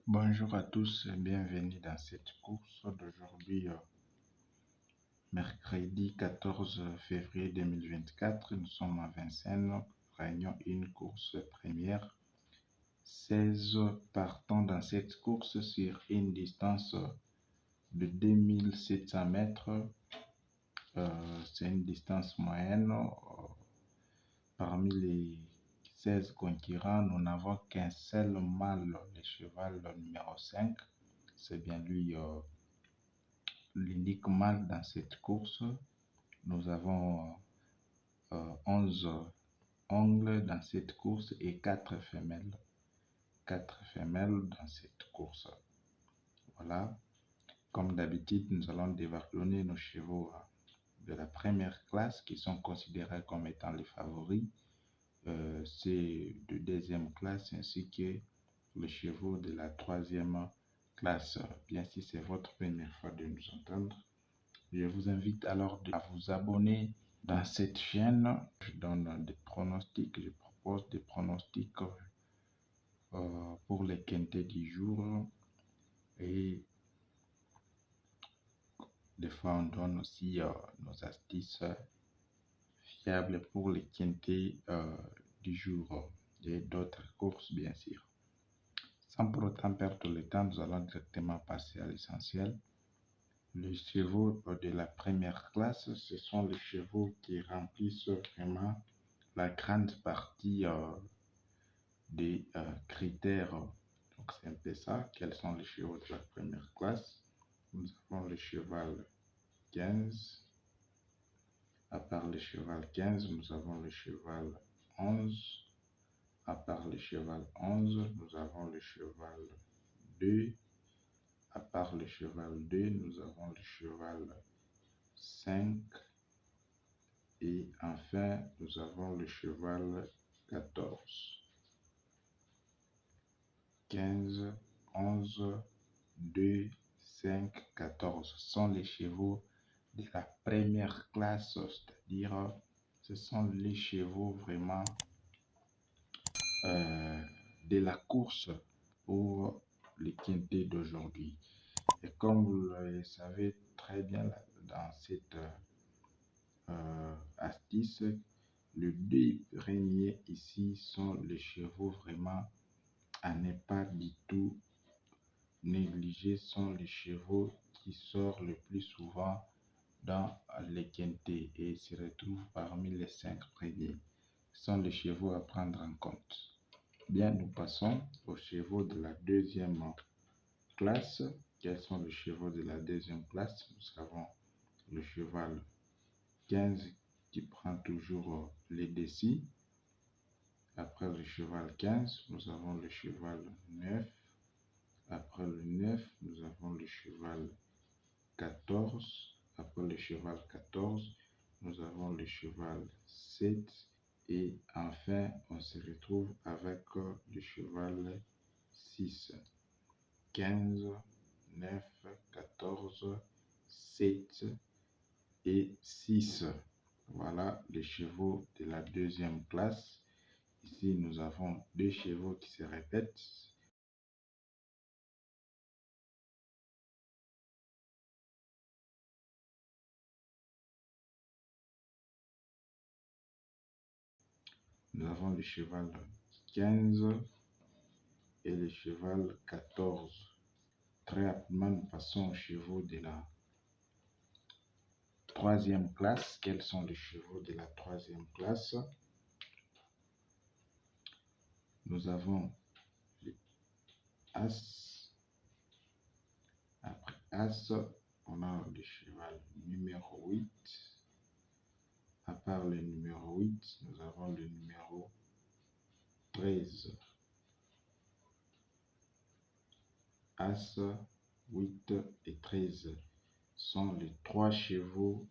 Bonjour à tous et bienvenue dans cette course d'aujourd'hui, mercredi 14 février 2024. Nous sommes à Vincennes, réunion une course première. 16 partants dans cette course sur une distance de 2700 mètres. C'est une distance moyenne. Parmi les 16 concurrents, nous n'avons qu'un seul mâle, le cheval numéro 5. C'est bien lui l'unique mâle dans cette course. Nous avons 11 ongles dans cette course et 4 femelles. 4 femelles dans cette course. Voilà. Comme d'habitude, nous allons dévalonner nos chevaux de la première classe qui sont considérés comme étant les favoris. C'est de deuxième classe ainsi que les chevaux de la troisième classe. Bien, si c'est votre première fois de nous entendre, je vous invite alors à vous abonner dans cette chaîne. Je donne des pronostics, je propose des pronostics pour les quintés du jour, et des fois on donne aussi nos astuces fiables pour les quintés du jour et d'autres courses bien sûr. Sans pour autant perdre le temps, nous allons directement passer à l'essentiel. Les chevaux de la première classe, ce sont les chevaux qui remplissent vraiment la grande partie des critères. Donc c'est un peu ça. Quels sont les chevaux de la première classe? Nous avons le cheval 15. À part le cheval 15, nous avons le cheval 11. À part le cheval 11, nous avons le cheval 2. À part le cheval 2, nous avons le cheval 5. Et enfin, nous avons le cheval 14. 15, 11, 2, 5, 14 sont les chevaux de la première classe, c'est-à-dire ce sont les chevaux vraiment de la course pour les quintés d'aujourd'hui. Et comme vous le savez très bien dans cette astuce, les deux premiers ici sont les chevaux vraiment à ne pas du tout négliger, sont les chevaux qui sortent le plus souvent dans les quintés et se retrouvent parmi les 5 premiers. Ce sont les chevaux à prendre en compte. Bien, nous passons aux chevaux de la deuxième classe. Quels sont les chevaux de la deuxième classe? Nous avons le cheval 15 qui prend toujours les décis. Après le cheval 15, nous avons le cheval 9. Après le 9, nous avons le cheval 14. Après le cheval 14, nous avons le cheval 7. Et enfin, on se retrouve avec le cheval 6. 15, 9, 14, 7 et 6. Voilà les chevaux de la deuxième classe. Ici, nous avons deux chevaux qui se répètent. Nous avons le cheval 15 et le cheval 14. Très rapidement, nous passons aux chevaux de la troisième classe. Quels sont les chevaux de la troisième classe? Nous avons le As. Après As, on a le cheval numéro 8. À part le numéro 8, nous avons le numéro 13. As, 8 et 13 sont les 3 chevaux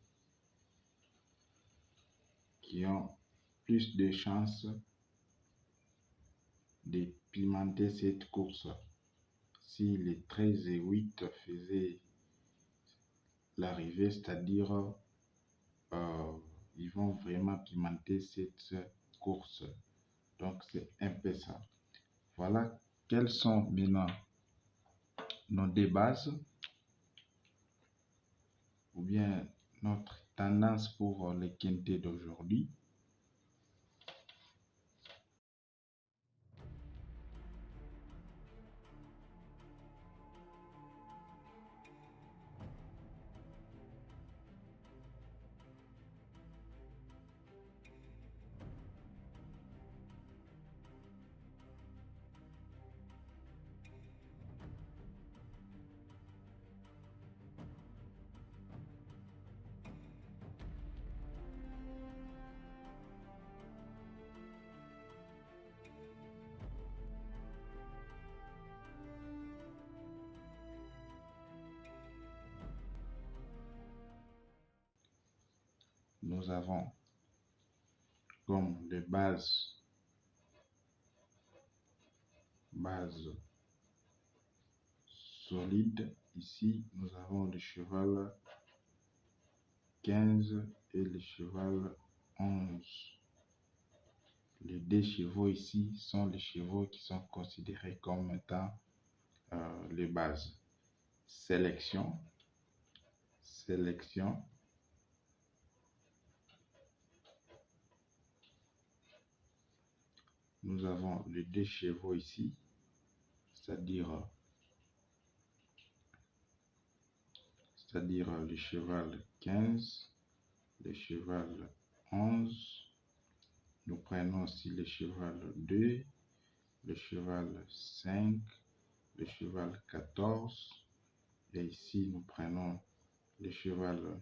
qui ont plus de chances de pimenter cette course. Si les 13 et 8 faisaient l'arrivée, c'est-à-dire ils vont vraiment pimenter cette course. Donc c'est un peu ça. Voilà quels sont maintenant nos deux bases, ou bien notre tendance pour les quintés d'aujourd'hui. Nous avons comme les bases solides. Ici, nous avons le cheval 15 et le cheval 11. Les deux chevaux ici sont les chevaux qui sont considérés comme étant les bases. Sélection. Nous avons les deux chevaux ici, c'est-à-dire le cheval 15, le cheval 11. Nous prenons aussi le cheval 2, le cheval 5, le cheval 14. Et ici, nous prenons le cheval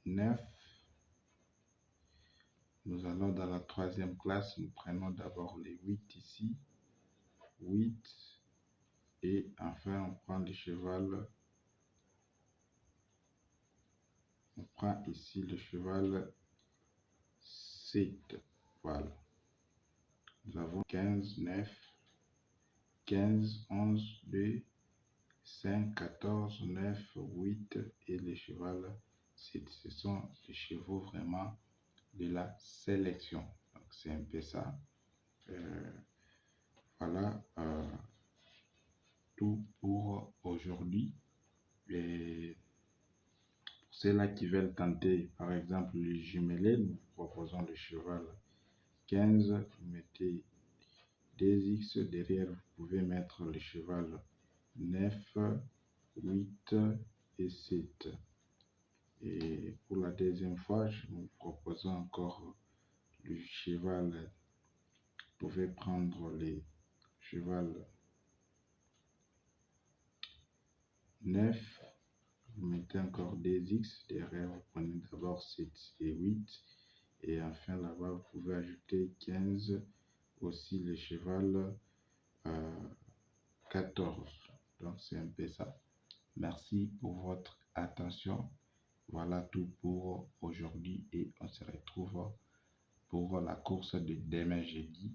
9. Nous allons dans la troisième classe, nous prenons d'abord les 8 ici, 8, et enfin on prend le cheval, on prend ici le cheval 7, voilà. Nous avons 15, 9, 15, 11, 2, 5, 14, 9, 8 et le cheval 7. Ce sont les chevaux vraiment de la sélection. Donc c'est un peu ça. Voilà tout pour aujourd'hui. Et pour ceux-là qui veulent tenter par exemple le jumelé, nous proposons le cheval 15. Vous mettez 2x derrière, vous pouvez mettre le cheval 9, 8 et 7. Et pour la deuxième fois, je vous propose encore le cheval. Vous pouvez prendre les cheval 9, vous mettez encore des x derrière, vous prenez d'abord 7 et 8, et enfin là-bas vous pouvez ajouter 15, aussi le cheval 14. Donc c'est un peu ça. Merci pour votre attention. Voilà tout pour aujourd'hui et on se retrouve pour la course de demain jeudi.